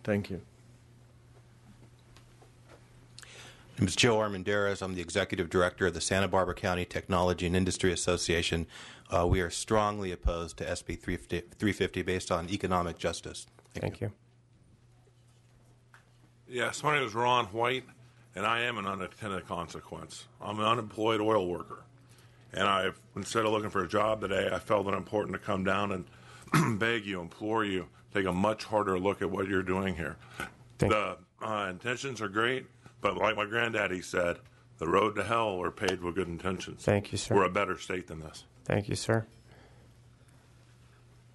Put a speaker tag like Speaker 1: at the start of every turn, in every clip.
Speaker 1: Thank you.
Speaker 2: My name is Joe Armendariz. I'm the Executive Director of the Santa Barbara County Technology and Industry Association. We are strongly opposed to SB 350 based on economic justice.
Speaker 3: Thank you.
Speaker 4: Yes, my name is Ron White, and I am an unintended consequence. I'm an unemployed oil worker, and instead of looking for a job today, I felt it important to come down and beg you, implore you, take a much harder look at what you're doing here. The intentions are great, but like my granddaddy said, the road to hell are paved with good intentions.
Speaker 3: Thank you, sir.
Speaker 4: We're a better state than this.
Speaker 3: Thank you, sir.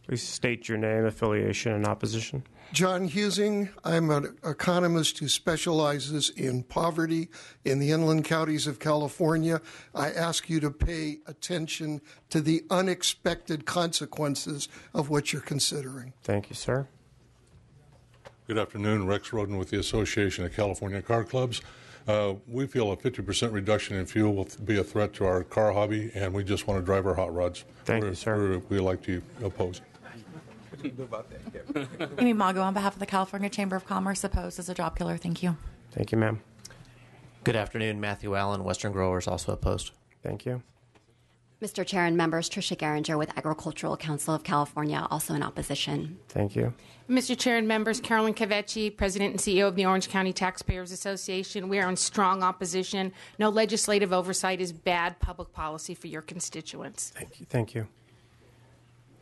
Speaker 3: Please state your name, affiliation, and opposition.
Speaker 5: John Husing. I'm an economist who specializes in poverty in the inland counties of California. I ask you to pay attention to the unexpected consequences of what you're considering.
Speaker 3: Thank you, sir.
Speaker 6: Good afternoon. Rex Roden with the Association of California Car Clubs. We feel a 50% reduction in fuel will be a threat to our car hobby, and we just want to drive our hot rods.
Speaker 3: Thank you, sir.
Speaker 6: We like to oppose.
Speaker 7: Amy Mago on behalf of the California Chamber of Commerce, opposed as a job killer. Thank you.
Speaker 3: Thank you, ma'am.
Speaker 8: Good afternoon. Matthew Allen, Western Growers, also opposed.
Speaker 3: Thank you.
Speaker 9: Mr. Chair and members, Tricia Geringer with Agricultural Council of California, also in opposition.
Speaker 3: Thank you.
Speaker 10: Mr. Chair and members, Carolyn Cavechi, President and CEO of the Orange County Taxpayers Association. We are in strong opposition. No legislative oversight is bad public policy for your constituents.
Speaker 3: Thank you. Thank you.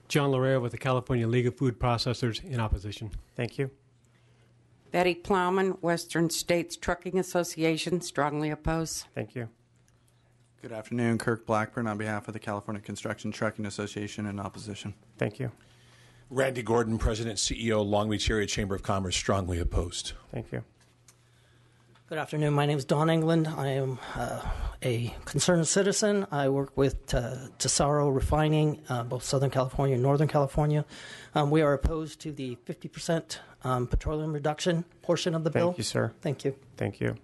Speaker 11: John Larea with the California League of Food Processors, in opposition.
Speaker 3: Thank you.
Speaker 12: Betty Plowman, Western States Trucking Association, strongly opposed.
Speaker 3: Thank you.
Speaker 13: Good afternoon. Kirk Blackburn on behalf of the California Construction Trucking Association, in opposition.
Speaker 3: Thank you.
Speaker 14: Randy Gordon, President, CEO, Long Beach Area Chamber of Commerce, strongly opposed.
Speaker 3: Thank you.
Speaker 15: Good afternoon. My name is Don England. I am a concerned citizen. I work with Tesoro Refining, both Southern California and Northern California. We are opposed to the 50% petroleum reduction portion of the bill.
Speaker 3: Thank you, sir.
Speaker 15: Thank you.
Speaker 3: Thank you.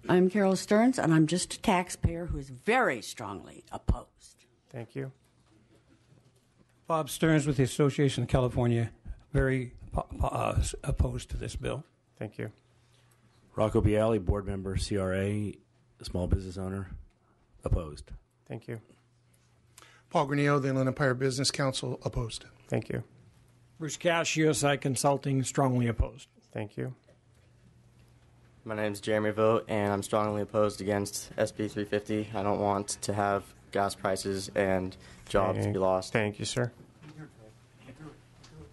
Speaker 16: I'm Carol Stearns, and I'm just a taxpayer who is very strongly opposed.
Speaker 3: Thank you.
Speaker 11: Bob Stearns with the Association of California, very opposed to this bill.
Speaker 3: Thank you.
Speaker 17: Rocco Bialy, board member, CRA, small business owner, opposed.
Speaker 3: Thank you.
Speaker 5: Paul Granillo, the Inland Empire Business Council, opposed.
Speaker 3: Thank you.
Speaker 11: Bruce Cash, USI Consulting, strongly opposed.
Speaker 3: Thank you.
Speaker 18: My name is Jeremy Vogt, and I'm strongly opposed against SB 350. I don't want to have gas prices and jobs be lost.
Speaker 3: Thank you, sir.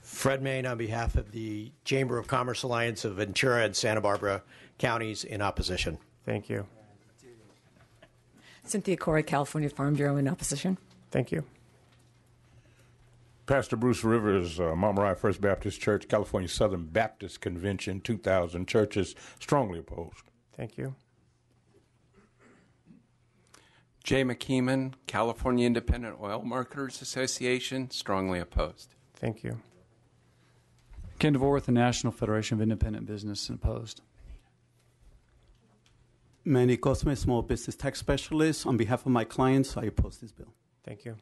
Speaker 8: Fred Main on behalf of the Chamber of Commerce Alliance of Ventura and Santa Barbara counties, in opposition.
Speaker 3: Thank you.
Speaker 19: Cynthia Corey, California Farm Bureau, in opposition.
Speaker 3: Thank you.
Speaker 20: Pastor Bruce Rivers, Mount Moriah First Baptist Church, California Southern Baptist Convention, 2,000 churches, strongly opposed.
Speaker 3: Thank you.
Speaker 1: Jay McKeeman, California Independent Oil Marketers Association, strongly opposed.
Speaker 3: Thank you.
Speaker 7: Ken DeVore with the National Federation of Independent Business, and opposed.
Speaker 5: Manny Cosme, Small Business Tax Specialist. On behalf of my clients, I oppose this bill.
Speaker 3: Thank you.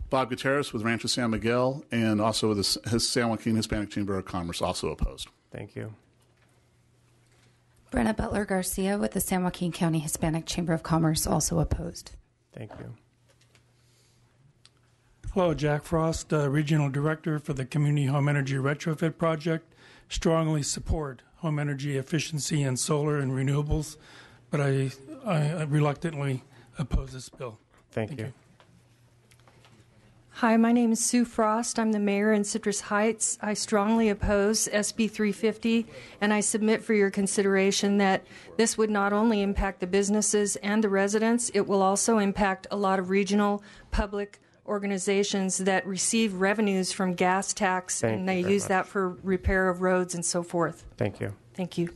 Speaker 15: Bob Gutierrez with Rancho San Miguel, and also with the San Joaquin Hispanic Chamber of Commerce, also opposed.
Speaker 3: Thank you.
Speaker 7: Brenna Butler Garcia with the San Joaquin County Hispanic Chamber of Commerce, also opposed.
Speaker 3: Thank you.
Speaker 4: Hello, Jack Frost, Regional Director for the Community Home Energy Retrofit Project. Strongly support home energy efficiency and solar and renewables, but I reluctantly oppose this bill.
Speaker 3: Thank you. Hi, my name is Sue Frost. I'm the mayor in Citrus Heights. I strongly oppose SB 350, and I submit for your consideration that this would not only impact the businesses and the residents, it will also impact a lot of regional public organizations that receive revenues from gas tax, and they use that for repair of roads and so forth. Thank you. Thank you.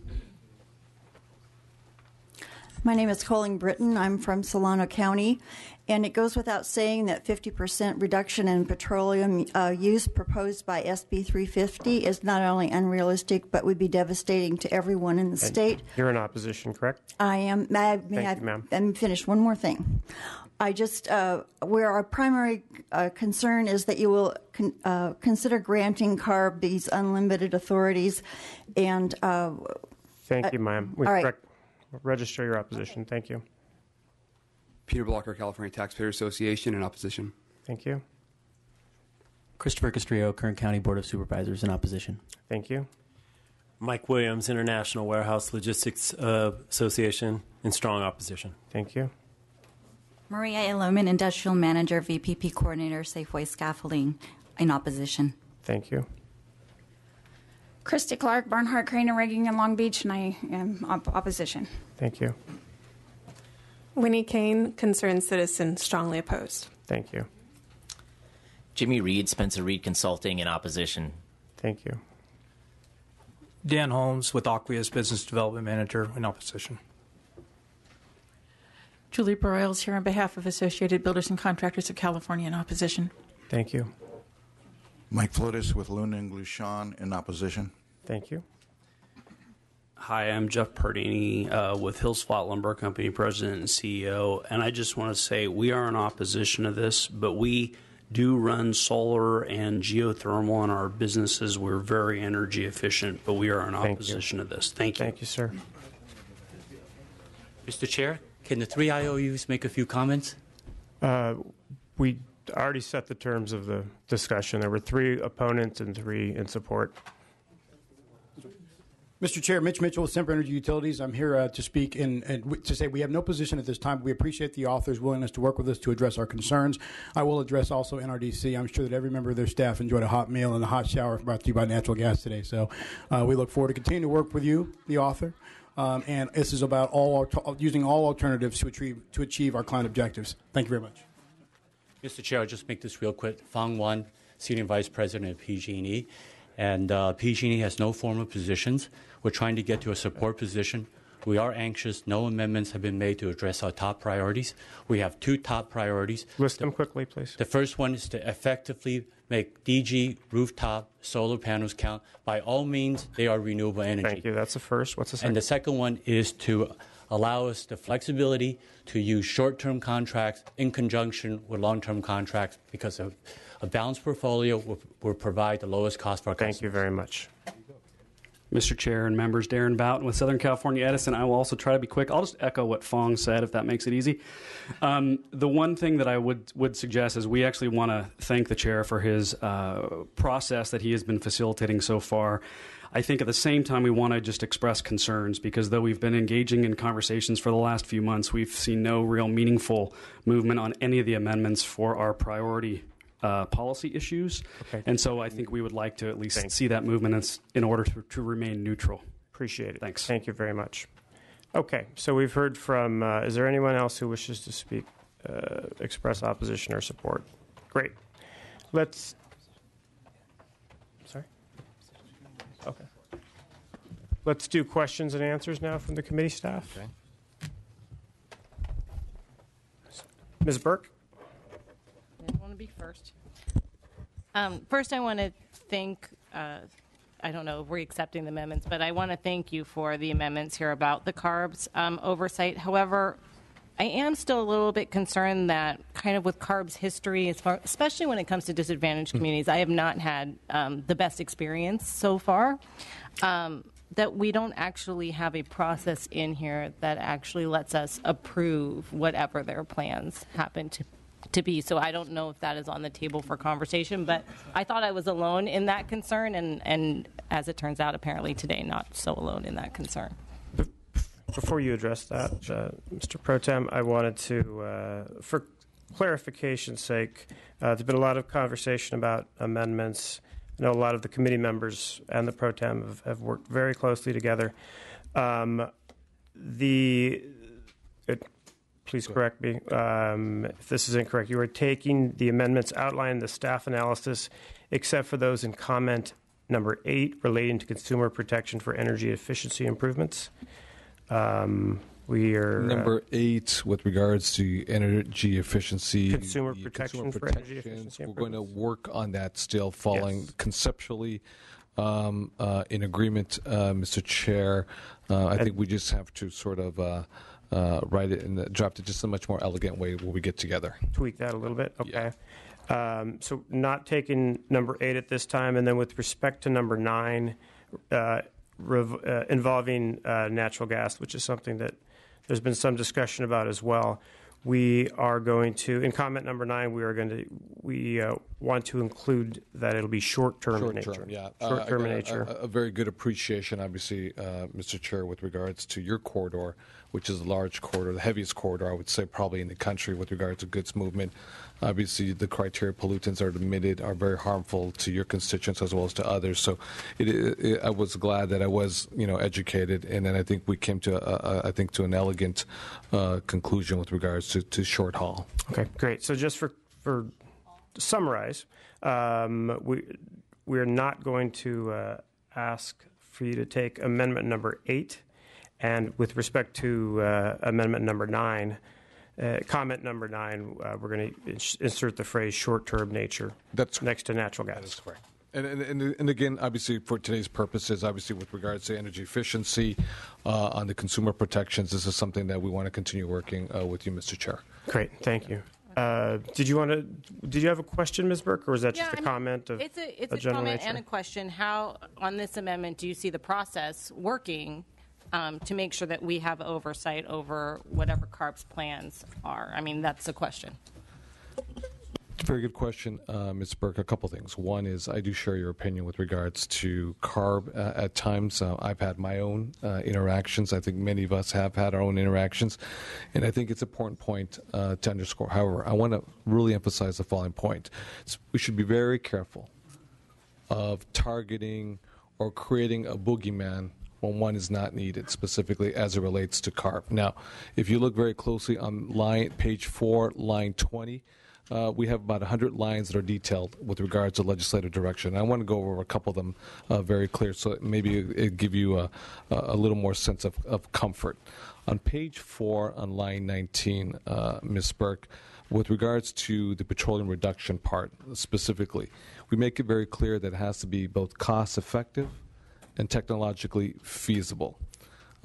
Speaker 12: My name is Colleen Britton. I'm from Solano County, and it goes without saying that 50% reduction in petroleum use proposed by SB 350 is not only unrealistic, but would be devastating to everyone in the state.
Speaker 3: You're in opposition, correct?
Speaker 12: I am. May I finish one more thing? I just, where our primary concern is that you will consider granting CARB these unlimited authorities. And
Speaker 21: thank you, ma'am. We
Speaker 12: all right.
Speaker 21: register your opposition. Thank you.
Speaker 22: Peter Blocker, California Taxpayer Association, in opposition.
Speaker 21: Thank you.
Speaker 23: Christopher Castrillo, Kern County Board of Supervisors, in opposition.
Speaker 21: Thank you.
Speaker 24: Mike Williams, International Warehouse Logistics Association, in strong opposition.
Speaker 21: Thank you.
Speaker 25: Maria Eloman, Industrial Manager, VPP Coordinator, Safeway Scaffolding, in opposition.
Speaker 21: Thank you.
Speaker 26: Christy Clark, Barnhart Crane and Rigging in Long Beach, and I am opposition.
Speaker 21: Thank you.
Speaker 27: Winnie Kane, Concerned Citizen, strongly opposed.
Speaker 21: Thank you.
Speaker 28: Jimmy Reed, Spencer Reed Consulting, in opposition.
Speaker 21: Thank you.
Speaker 29: Dan Holmes with Aqueous Business Development Manager, in opposition.
Speaker 30: Julie Broyles here on behalf of Associated Builders and Contractors of California, in opposition.
Speaker 21: Thank you.
Speaker 31: Mike Flotis with Luna and Glushon, in opposition.
Speaker 21: Thank you.
Speaker 32: Hi, I'm Jeff Pardini with Hills Flat Lumber Company, President and CEO, and I just want to say we are in opposition to this, but we do run solar and geothermal in our businesses. We're very energy efficient, but we are in opposition to this. Thank you.
Speaker 21: Thank you, sir.
Speaker 33: Mr. Chair, can the three IOUs make a few comments?
Speaker 21: We already set the terms of the discussion. There were 3 opponents and 3 in support.
Speaker 34: Mr. Chair, Mitch Mitchell with Semper Energy Utilities. I'm here to speak and to say we have no position at this time. We appreciate the author's willingness to work with us to address our concerns. I will address also NRDC. I'm sure that every member of their staff enjoyed a hot meal and a hot shower brought to you by natural gas today. So we look forward to continuing to work with you, the author. And this is about using all alternatives to achieve our client objectives. Thank you very much.
Speaker 33: Mr. Chair, I'll just make this real quick. Fang Wan, Senior Vice President of PG&E. And PG&E has no formal positions. We're trying to get to a support position. We are anxious. No amendments have been made to address our top priorities. We have 2 top priorities.
Speaker 21: List them quickly, please.
Speaker 33: The first one is to effectively make DG rooftop solar panels count. By all means, they are renewable energy.
Speaker 21: Thank you. That's the first. What's the second?
Speaker 33: And the second one is to allow us the flexibility to use short-term contracts in conjunction with long-term contracts, because a balanced portfolio will provide the lowest cost for our customers.
Speaker 21: Thank you very much.
Speaker 32: Mr. Chair and members, Darren Boughton with Southern California Edison. I will also try to be quick. I'll just echo what Fong said, if that makes it easy. The one thing that I would suggest is we actually want to thank the chair for his process that he has been facilitating so far. I think at the same time we want to just express concerns, because though we've been engaging in conversations for the last few months, we've seen no real meaningful movement on any of the amendments for our priority policy issues.
Speaker 21: Okay.
Speaker 32: And so I think we would like to at least see that movement in order to remain neutral.
Speaker 21: Appreciate it.
Speaker 32: Thanks.
Speaker 21: Thank you very much. Okay, so we've heard from, is there anyone else who wishes to speak, express opposition or support? Great. Sorry? Okay. Let's do questions and answers now from the committee staff.
Speaker 35: Okay.
Speaker 21: Ms. Burke?
Speaker 36: I want to be first. First, I want to thank, I don't know if we're accepting the amendments, but I want to thank you for the amendments here about the CARB's oversight. However, I am still a little bit concerned that kind of with CARB's history, especially when it comes to disadvantaged communities, I have not had the best experience so far. That we don't actually have a process in here that actually lets us approve whatever their plans happen to be. So I don't know if that is on the table for conversation, but I thought I was alone in that concern, and as it turns out, apparently today, not so alone in that concern.
Speaker 21: Before you address that, Mr. Pro Tem, I wanted to, for clarification's sake, there's been a lot of conversation about amendments. I know a lot of the committee members and the Pro Tem have worked very closely together. Please correct me if this is incorrect. You are taking the amendments outlined in the staff analysis, except for those in comment number 8 relating to consumer protection for energy efficiency improvements. We are
Speaker 37: number 8 with regards to energy efficiency,
Speaker 21: consumer protection for energy efficiency.
Speaker 37: We're going to work on that still, following conceptually in agreement, Mr. Chair. I think we just have to sort of write it and draft it just in a much more elegant way when we get together.
Speaker 21: Tweak that a little bit. Okay. So not taking number 8 at this time, and then with respect to number 9, involving natural gas, which is something that there's been some discussion about as well. We are going to, in comment number 9, we want to include that it'll be short-term in nature.
Speaker 37: Yeah.
Speaker 21: Short-term in nature.
Speaker 37: A very good appreciation, obviously, Mr. Chair, with regards to your corridor, which is a large corridor, the heaviest corridor, I would say, probably in the country with regards to goods movement. Obviously, the criteria pollutants that are emitted are very harmful to your constituents as well as to others. So I was glad that I was, educated, and then I think we came to, to an elegant conclusion with regards to short haul.
Speaker 21: Okay, great. So just for to summarize, we're not going to ask for you to take amendment number 8, and with respect to amendment number 9. Comment number 9, we're going to insert the phrase short-term nature next to natural gas.
Speaker 37: That's correct. And again, obviously, for today's purposes, obviously, with regards to energy efficiency, on the consumer protections, this is something that we want to continue working with you, Mr. Chair.
Speaker 21: Great. Thank you. Did you have a question, Ms. Burke, or was that just a comment of
Speaker 36: it's a
Speaker 21: general
Speaker 36: comment
Speaker 21: nature?
Speaker 36: and a question. How, on this amendment, do you see the process working to make sure that we have oversight over whatever CARB's plans are? I mean, that's the question.
Speaker 37: It's a very good question, Ms. Burke. A couple things. One is I do share your opinion with regards to CARB at times. I've had my own interactions. I think many of us have had our own interactions. And I think it's an important point to underscore. However, I want to really emphasize the following point. We should be very careful of targeting or creating a boogeyman when one is not needed, specifically as it relates to CARB. Now, if you look very closely on page 4, line 20, we have about 100 lines that are detailed with regards to legislative direction. I want to go over a couple of them very clear, so maybe it give you a little more sense of comfort. On page 4, on line 19, Ms. Burke, with regards to the petroleum reduction part specifically, we make it very clear that it has to be both cost-effective and technologically feasible.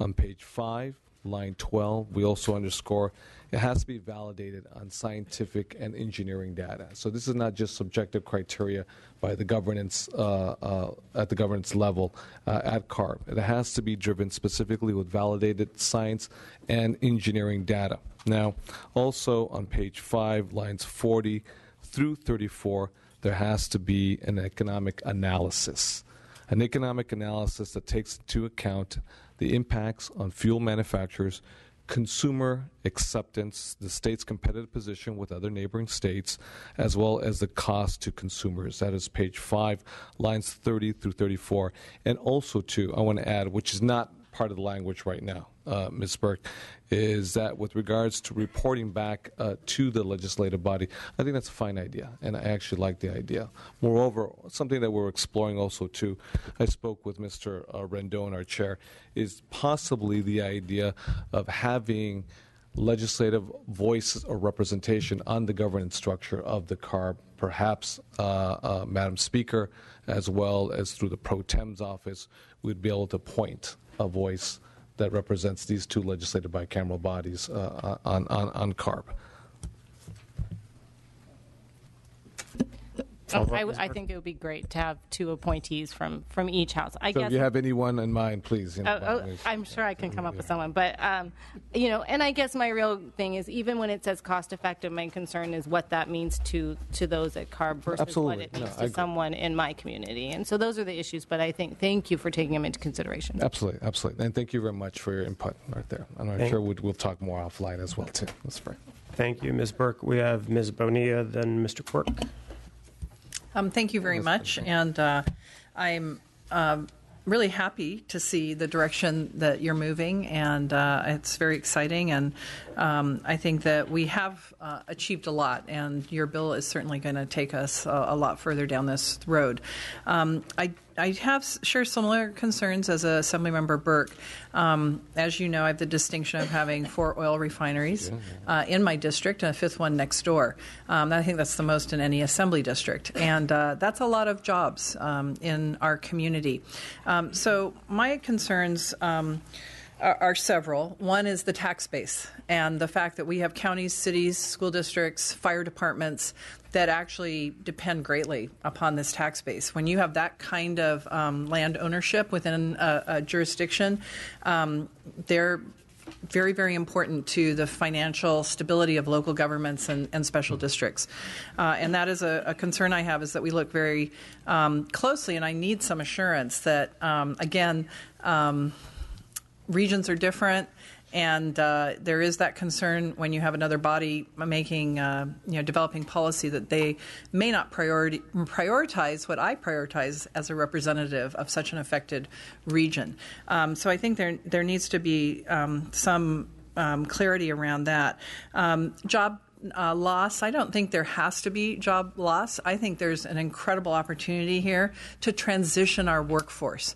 Speaker 37: On page 5, line 12, we also underscore it has to be validated on scientific and engineering data. So this is not just subjective criteria by the governance at the governance level at CARB. It has to be driven specifically with validated science and engineering data. Now, also on page 5, lines 40 through 34, there has to be an economic analysis. An economic analysis that takes into account the impacts on fuel manufacturers, consumer acceptance, the state's competitive position with other neighboring states, as well as the cost to consumers. That is page 5, lines 30 through 34. And also, too, I want to add, which is not part of the language right now, Ms. Burke, is that with regards to reporting back to the legislative body, I think that's a fine idea, and I actually like the idea. Moreover, something that we're exploring also, too, I spoke with Mr. Rendon, our chair, is possibly the idea of having legislative voice or representation on the governance structure of the CARB, perhaps, Madam Speaker, as well as through the Pro Tem's office, we'd be able to appoint a voice that represents these two legislative bicameral bodies on CARB.
Speaker 36: I think it would be great to have 2 appointees from each house. I
Speaker 37: So
Speaker 36: guess
Speaker 37: if you have anyone in mind, please.
Speaker 36: I'm sure I can come up with someone. But, and I guess my real thing is even when it says cost effective, my concern is what that means to those at CARB versus
Speaker 37: Absolutely.
Speaker 36: what it means to someone in my community. And so those are the issues. But I think thank you for taking them into consideration.
Speaker 37: Absolutely, absolutely. And thank you very much for your input right there. And I'm sure we'll talk more offline as well, too. That's great.
Speaker 21: Thank you, Ms. Burke. We have Ms. Bonilla, then Mr. Quirk.
Speaker 30: Thank you very much, and I'm really happy to see the direction that you're moving, and it's very exciting, and I think that we have achieved a lot, and your bill is certainly going to take us a lot further down this road. I share similar concerns as Assemblymember Burke. As you know, I have the distinction of having 4 oil refineries in my district and a 5th one next door. I think that's the most in any assembly district, and that's a lot of jobs in our community. So my concerns are several. One is the tax base and the fact that we have counties, cities, school districts, fire departments that actually depend greatly upon this tax base. When you have that kind of land ownership within a jurisdiction, they're very, very important to the financial stability of local governments and special districts. And that is a concern I have, is that we look very closely, and I need some assurance that, again, regions are different, and there is that concern when you have another body making, developing policy, that they may not prioritize what I prioritize as a representative of such an affected region. So I think there needs to be some clarity around that. Job loss, I don't think there has to be job loss. I think there's an incredible opportunity here to transition our workforce.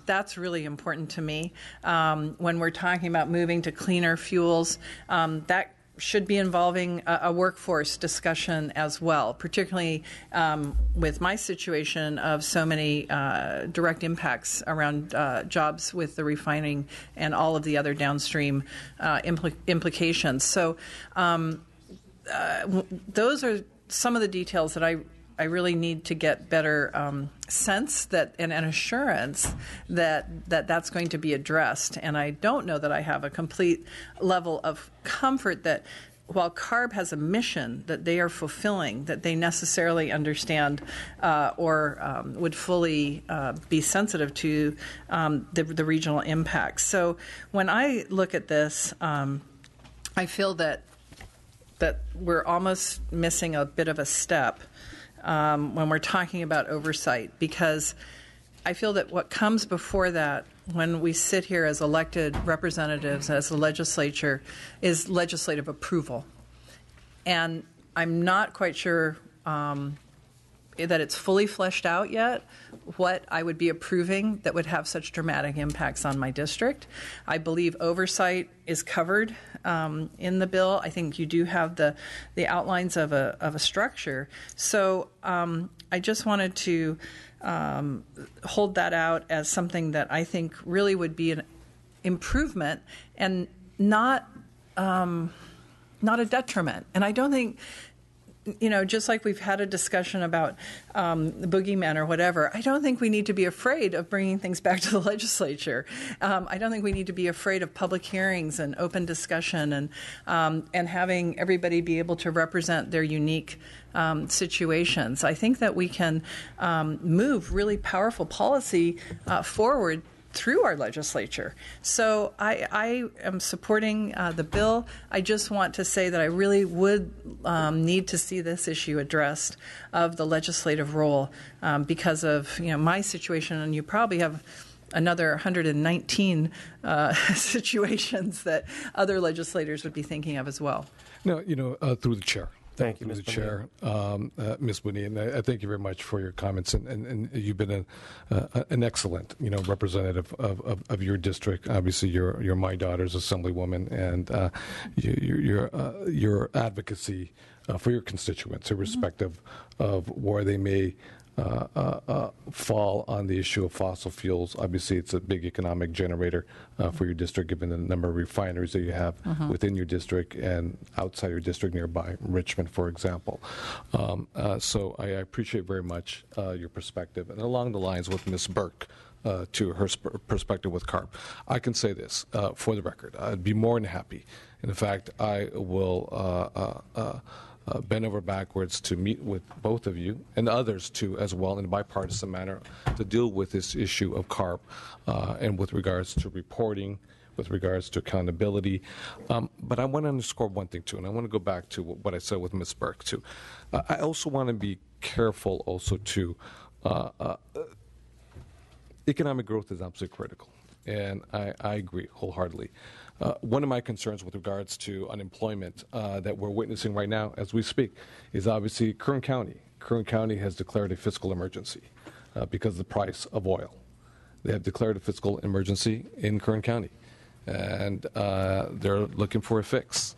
Speaker 30: That's really important to me. When we're talking about moving to cleaner fuels, that should be involving a workforce discussion as well, particularly with my situation of so many direct impacts around jobs with the refining and all of the other downstream implications. So those are some of the details that I really need to get better sense that and assurance that that's going to be addressed. And I don't know that I have a complete level of comfort that while CARB has a mission that they are fulfilling, that they necessarily understand or would fully be sensitive to the regional impacts. So when I look at this, I feel that we're almost missing a bit of a step when we're talking about oversight, because I feel that what comes before that, when we sit here as elected representatives, as the legislature, is legislative approval. And I'm not quite sure that it's fully fleshed out yet what I would be approving that would have such dramatic impacts on my district. I believe oversight is covered in the bill. I think you do have the outlines of a structure. So I just wanted to hold that out as something that I think really would be an improvement and not a detriment. And I don't think, just like we've had a discussion about the boogeyman or whatever, I don't think we need to be afraid of bringing things back to the legislature. I don't think we need to be afraid of public hearings and open discussion and having everybody be able to represent their unique situations. I think that we can move really powerful policy forward through our legislature. So I am supporting the bill. I just want to say that I really would need to see this issue addressed of the legislative role because of my situation, and you probably have another 119 situations that other legislators would be thinking of as well.
Speaker 37: No, through the chair.
Speaker 21: Thank you,
Speaker 37: Mr. Chair. Ms. Booney, and I thank you very much for your comments, and you've been an excellent, representative of your district. Obviously, you're my daughter's assemblywoman, and your advocacy for your constituents, irrespective of where they may fall on the issue of fossil fuels. Obviously, it's a big economic generator for your district, given the number of refineries that you have within your district and outside your district nearby, Richmond, for example. So I appreciate very much your perspective. And along the lines with Ms. Burke, to her perspective with CARB, I can say this for the record. I'd be more than happy. And in fact, I will bend over backwards to meet with both of you and others too as well in a bipartisan manner to deal with this issue of CARB and with regards to reporting, with regards to accountability. But I want to underscore one thing too, and I want to go back to what I said with Ms. Burke too. I also want to be careful also too. Economic growth is absolutely critical, and I agree wholeheartedly. One of my concerns with regards to unemployment that we're witnessing right now as we speak is obviously Kern County. Kern County has declared a fiscal emergency because of the price of oil. They have declared a fiscal emergency in Kern County, and they're looking for a fix.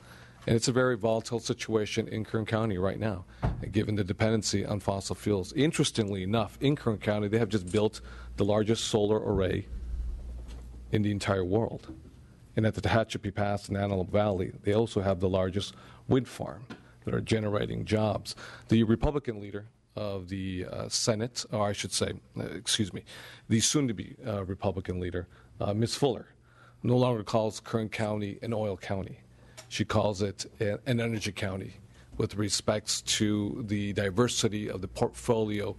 Speaker 37: And it's a very volatile situation in Kern County right now, given the dependency on fossil fuels. Interestingly enough, in Kern County, they have just built the largest solar array in the entire world. And at the Tehachapi Pass in Antelope Valley, they also have the largest wind farm that are generating jobs. The Republican leader of the Senate, or I should say, the soon-to-be Republican leader, Ms. Fuller, no longer calls Kern County an oil county. She calls it an energy county with respects to the diversity of the portfolio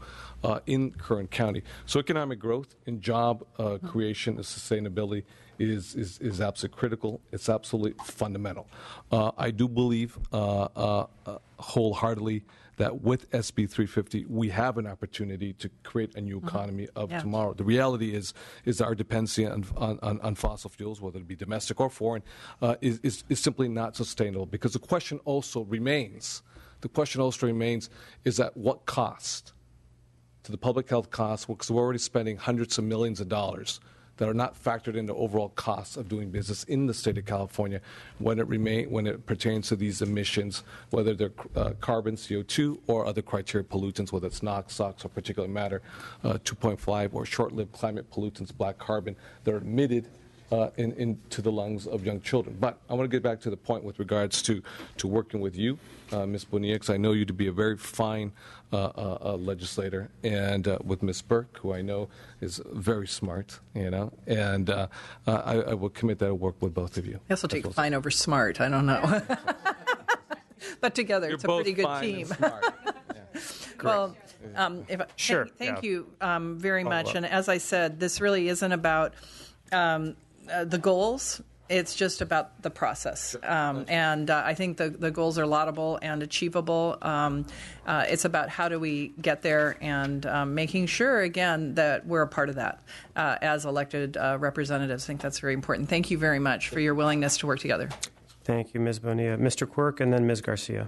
Speaker 37: in Kern County. So economic growth and job creation and sustainability is absolutely critical. It's absolutely fundamental. I do believe wholeheartedly that with SB 350, we have an opportunity to create a new economy of tomorrow. The reality is our dependency on fossil fuels, whether it be domestic or foreign, is simply not sustainable. Because the question also remains, is at what cost? To the public health costs, because we're already spending hundreds of millions of dollars that are not factored into overall costs of doing business in the state of California when it pertains to these emissions, whether they're carbon, CO2, or other criteria pollutants, whether it's NOx, SOx, or particulate matter, 2.5, or short-lived climate pollutants, black carbon, that are emitted into the lungs of young children. But I want to get back to the point with regards to working with you, Ms. Bonilla, because I know you to be a very fine legislator, and with Ms. Burke, who I know is very smart, and I will commit that I'll work with both of you.
Speaker 30: I guess I'll take fine over smart. I don't know. But together,
Speaker 37: You're
Speaker 30: it's a pretty good
Speaker 37: fine
Speaker 30: team.
Speaker 37: and smart.
Speaker 30: Well,
Speaker 21: Sure.
Speaker 30: Thank you very much. And as I said, this really isn't about the goals. It's just about the process. And I think the goals are laudable and achievable. It's about how do we get there and making sure, again, that we're a part of that as elected representatives. I think that's very important. Thank you very much for your willingness to work together.
Speaker 21: Thank you, Ms. Bonilla. Mr. Quirk, and then Ms. Garcia.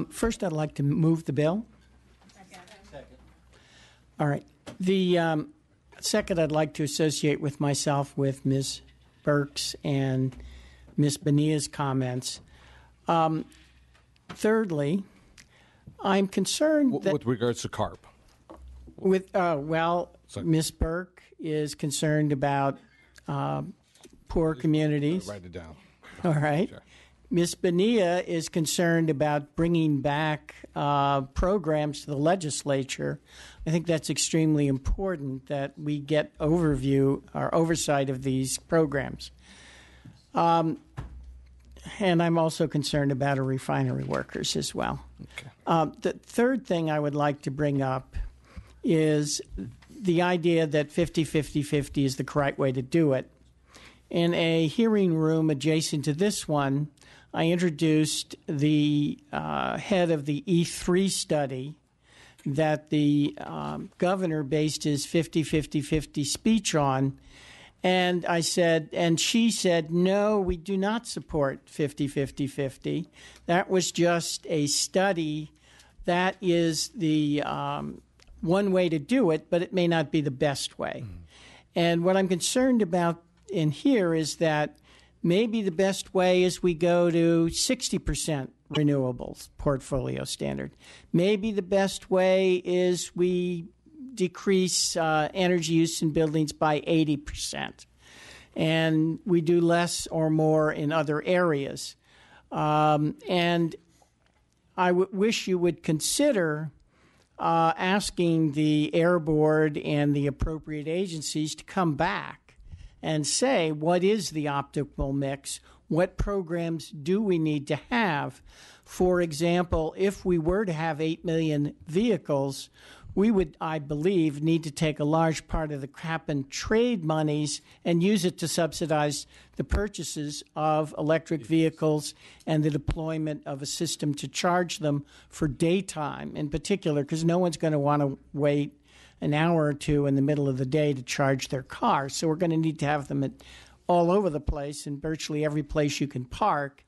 Speaker 1: First, I'd like to move the bill. Second. All right. The second, I'd like to associate with myself with Ms. Burke's and Ms. Bonilla's comments. Thirdly, I'm concerned that
Speaker 37: with regards to CARB.
Speaker 1: Ms. Burke is concerned about poor communities.
Speaker 37: Write it down.
Speaker 1: All right.
Speaker 37: Sure.
Speaker 1: Ms. Bonilla is concerned about bringing back programs to the legislature. I think that's extremely important that we get oversight of these programs. And I'm also concerned about our refinery workers as well.
Speaker 37: Okay.
Speaker 1: The third thing I would like to bring up is the idea that 50-50-50 is the correct way to do it. In a hearing room adjacent to this one, I introduced the head of the E3 study that the governor based his 50-50-50 speech on. And I said, and she said, no, we do not support 50-50-50. That was just a study. That is the one way to do it, but it may not be the best way. Mm-hmm. And what I'm concerned about in here is that maybe the best way is we go to 60% renewables portfolio standard. Maybe the best way is we decrease energy use in buildings by 80%. And we do less or more in other areas. And I wish you would consider asking the Air Board and the appropriate agencies to come back and say, what is the optimal mix? What programs do we need to have? For example, if we were to have 8 million vehicles, we would, I believe, need to take a large part of the cap and trade monies and use it to subsidize the purchases of electric vehicles and the deployment of a system to charge them for daytime in particular, because no one's going to want to wait an hour or two in the middle of the day to charge their car. So we're going to need to have them all over the place in virtually every place you can park.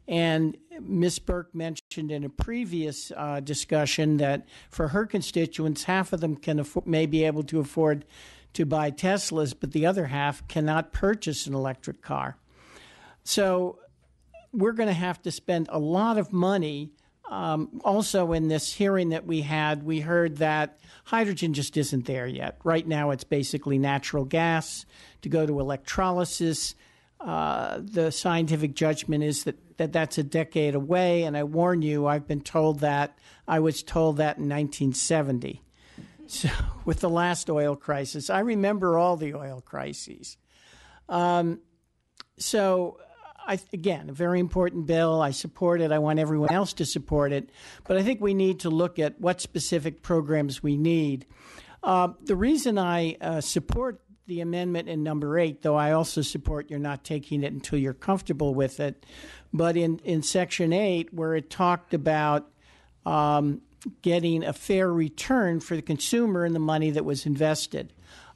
Speaker 1: And Ms. Burke mentioned in a previous discussion that for her constituents, half of them may be able to afford to buy Teslas, but the other half cannot purchase an electric car. So we're going to have to spend a lot of money Also, in this hearing that we had, we heard that hydrogen just isn't there yet. Right now, it's basically natural gas to go to electrolysis. The scientific judgment is that that's a decade away, and I warn you, I was told that in 1970. So, with the last oil crisis, I remember all the oil crises. Again, a very important bill. I support it. I want everyone else to support it. But I think we need to look at what specific programs we need. The reason I support the amendment in number 8, though I also support you're not taking it until you're comfortable with it, but in Section 8, where it talked about getting a fair return for the consumer and the money that was invested.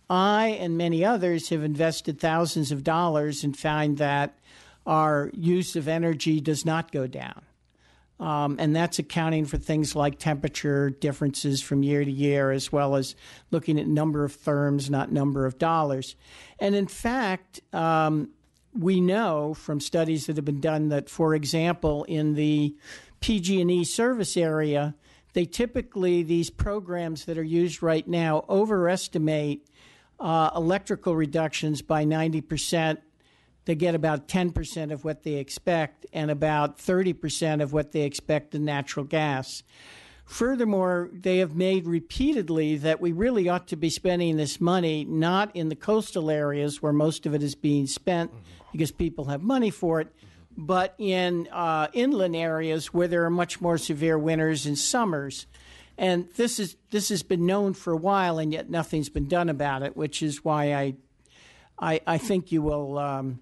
Speaker 1: I and many others have invested thousands of dollars and find that our use of energy does not go down. And that's accounting for things like temperature differences from year to year, as well as looking at number of therms, not number of dollars. And in fact, we know from studies that have been done that, for example, in the PG&E service area, they typically, these programs that are used right now, overestimate electrical reductions by 90%. They get about 10% of what they expect and about 30% of what they expect in natural gas. Furthermore, they have made repeatedly that we really ought to be spending this money not in the coastal areas where most of it is being spent because people have money for it, but in inland areas where there are much more severe winters and summers. And this has been known for a while, and yet nothing's been done about it, which is why I think you will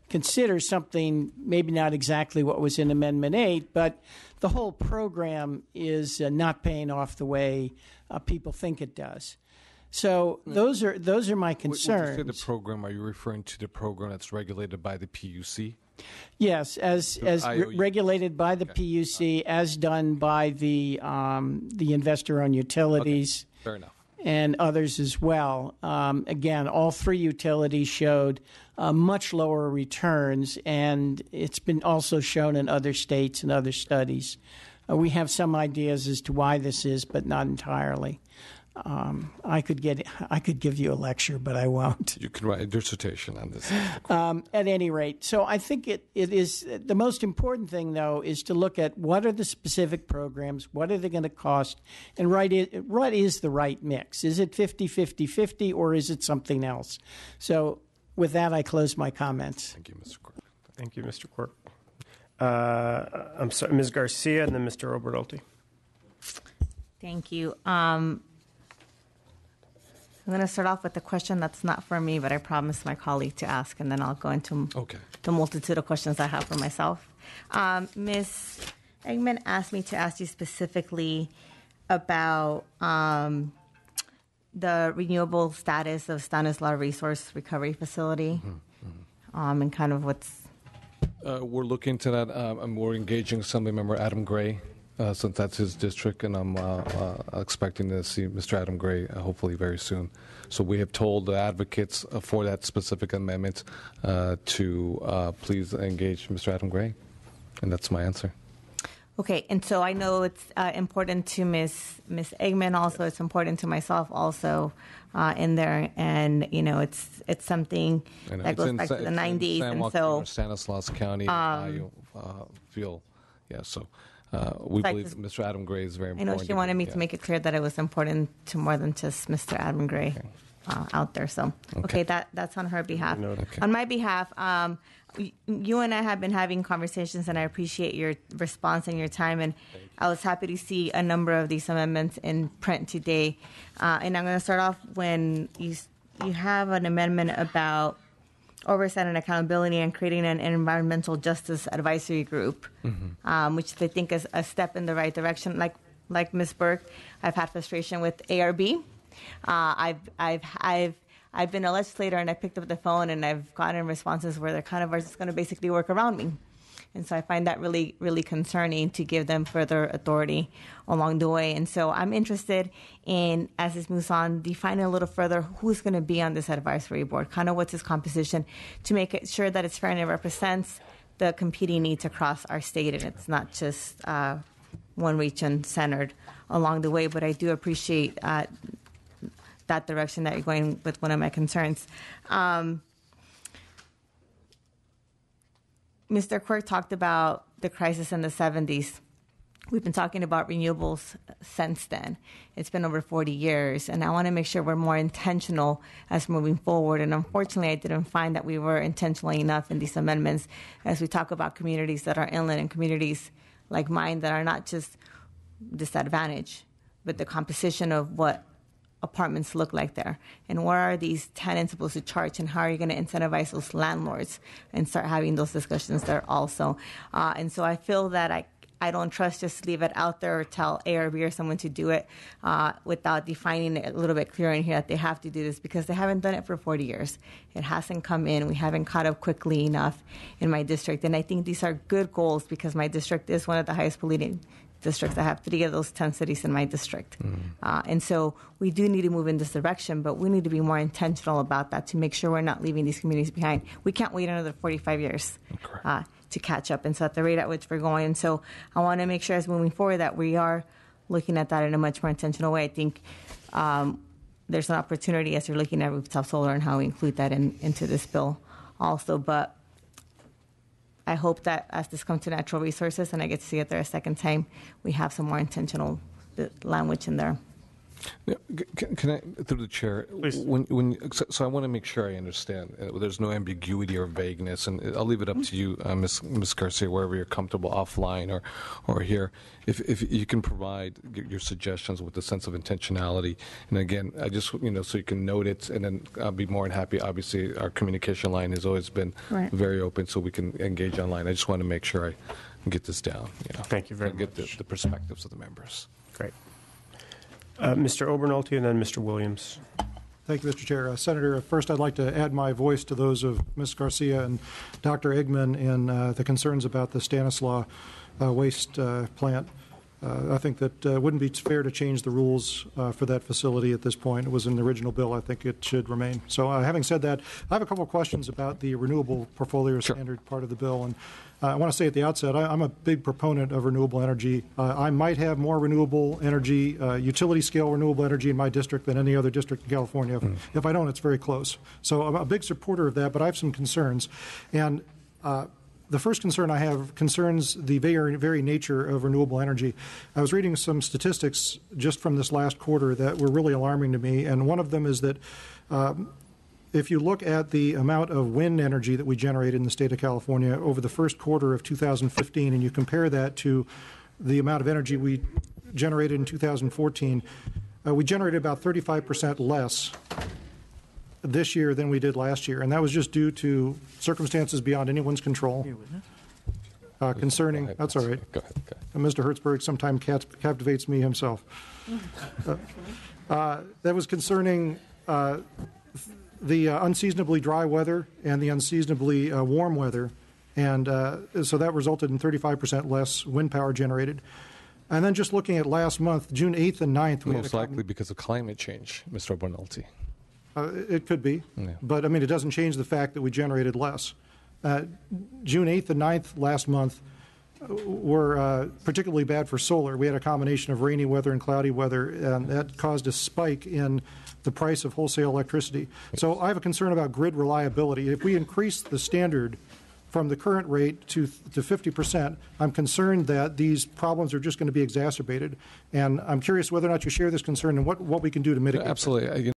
Speaker 1: consider something, maybe not exactly what was in Amendment 8, but the whole program is not paying off the way people think it does. So those are my concerns.
Speaker 37: When you say the program, are you referring to the program that's regulated by the PUC?
Speaker 1: Yes, as regulated by the PUC, as done by the investor-owned utilities.
Speaker 37: Okay. Fair enough.
Speaker 1: And others as well. Again, all 3 utilities showed much lower returns, and it's been also shown in other states and other studies. We have some ideas as to why this is, but not entirely. I could give you a lecture, but I won't.
Speaker 37: You can write a dissertation on this.
Speaker 1: At any rate, so I think it is the most important thing, though, is to look at what are the specific programs, what are they going to cost, and what is the right mix? Is it 50-50-50, or is it something else? So with that, I close my comments.
Speaker 37: Thank you, Mr. Quirk.
Speaker 21: Thank you, Mr. Quirk. I'm sorry, Ms. Garcia, and then Mr. Oberdolte.
Speaker 2: Thank you. I'm going to start off with a question that's not for me, but I promised my colleague to ask, and then I'll go into the multitude of questions I have for myself. Ms. Eggman asked me to ask you specifically about the renewable status of Stanislaus Resource Recovery Facility, and kind of what's...
Speaker 37: We're looking into that. We're engaging Assemblymember Adam Gray, since that's his district, and I'm expecting to see Mr. Adam Gray hopefully very soon. So we have told the advocates for that specific amendment to please engage Mr. Adam Gray, and that's my answer.
Speaker 2: Okay, and so I know it's important to Ms. Eggman also. It's important to myself also in there, and it's something that goes back to the 90s, and so
Speaker 37: Stanislaus County, Ohio, feel, yeah. So we believe Mr. Adam Gray is very important.
Speaker 2: I know she wanted me to make it clear that it was important to more than just Mr. Adam Gray out there. So okay, that's on her behalf.
Speaker 37: Okay.
Speaker 2: On my behalf. You and I have been having conversations, and I appreciate your response and your time. And I was happy to see a number of these amendments in print today. And I'm going to start off when you have an amendment about oversight and accountability and creating an environmental justice advisory group, which I think is a step in the right direction. Like Ms. Burke, I've had frustration with ARB. I've been a legislator, and I picked up the phone, and I've gotten responses where they're kind of just going to basically work around me. And so I find that really, really concerning to give them further authority along the way. And so I'm interested in, as this moves on, defining a little further who's going to be on this advisory board, kind of what's its composition, to make it sure that it's fair and it represents the competing needs across our state, and it's not just one region centered along the way. But I do appreciate that direction that you're going with one of my concerns. Mr. Quirk talked about the crisis in the 70s. We've been talking about renewables since then. It's been over 40 years, and I want to make sure we're more intentional as moving forward. And unfortunately, I didn't find that we were intentional enough in these amendments as we talk about communities that are inland and communities like mine that are not just disadvantaged, but the composition of what apartments look like there, and where are these tenants supposed to charge, and how are you going to incentivize those landlords and start having those discussions there also. And so I feel that I don't trust just leave it out there or tell A or B or someone to do it without defining it a little bit clearer in here that they have to do this, because they haven't done it for 40 years. It hasn't come in. We haven't caught up quickly enough in my district. And I think these are good goals because my district is one of the highest polluting districts. I have 3 of those 10 cities in my district. And so we do need to move in this direction, but we need to be more intentional about that to make sure we're not leaving these communities behind. We can't wait another 45 years to catch up. And so at the rate at which we're going. And so I want to make sure as moving forward that we are looking at that in a much more intentional way. I think there's an opportunity as you're looking at rooftop solar and how we include that into this bill also. But I hope that as this comes to natural resources and I get to see it there a second time, we have some more intentional language in there.
Speaker 37: Can I, through the chair, so I want to make sure I understand. There's no ambiguity or vagueness, and I'll leave it up to you, Ms. Garcia, wherever you're comfortable, offline or here. If you can provide your suggestions with a sense of intentionality, and again, I just so you can note it, and then I'll be more than happy. Obviously, our communication line has always been very open, so we can engage online. I just want to make sure I get this down.
Speaker 21: Thank you very much.
Speaker 37: Get the perspectives of the members.
Speaker 21: Great. Mr. Obernolte and then Mr. Williams.
Speaker 4: Thank you, Mr. Chair. Senator, first I'd like to add my voice to those of Ms. Garcia and Dr. Eggman in the concerns about the Stanislaus waste plant. I think that it wouldn't be fair to change the rules for that facility at this point. It was in the original bill. I think it should remain. So having said that, I have a couple of questions about the renewable portfolio standard part of the bill. And I want to say at the outset, I'm a big proponent of renewable energy. I might have more renewable energy, utility-scale renewable energy in my district than any other district in California. If I don't, it's very close. So I'm a big supporter of that, but I have some concerns. And the first concern I have concerns the very nature of renewable energy. I was reading some statistics just from this last quarter that were really alarming to me, and one of them is that if you look at the amount of wind energy that we generated in the state of California over the first quarter of 2015, and you compare that to the amount of energy we generated in 2014, we generated about 35% less this year than we did last year, and that was just due to circumstances beyond anyone's control. Concerning, that's all right. Go ahead. Mr. Hertzberg sometimes captivates me himself. That was concerning the unseasonably dry weather and the unseasonably warm weather, and so that resulted in 35% less wind power generated. And then just looking at last month, June 8th and 9th,
Speaker 37: most likely because of climate change, Mr. Obernolte.
Speaker 4: It could be, but I mean, it doesn't change the fact that we generated less. June 8th and 9th last month were particularly bad for solar. We had a combination of rainy weather and cloudy weather, and that caused a spike in the price of wholesale electricity. So I have a concern about grid reliability. If we increase the standard from the current rate to 50%, I'm concerned that these problems are just going to be exacerbated. And I'm curious whether or not you share this concern and what we can do to mitigate.
Speaker 37: Absolutely.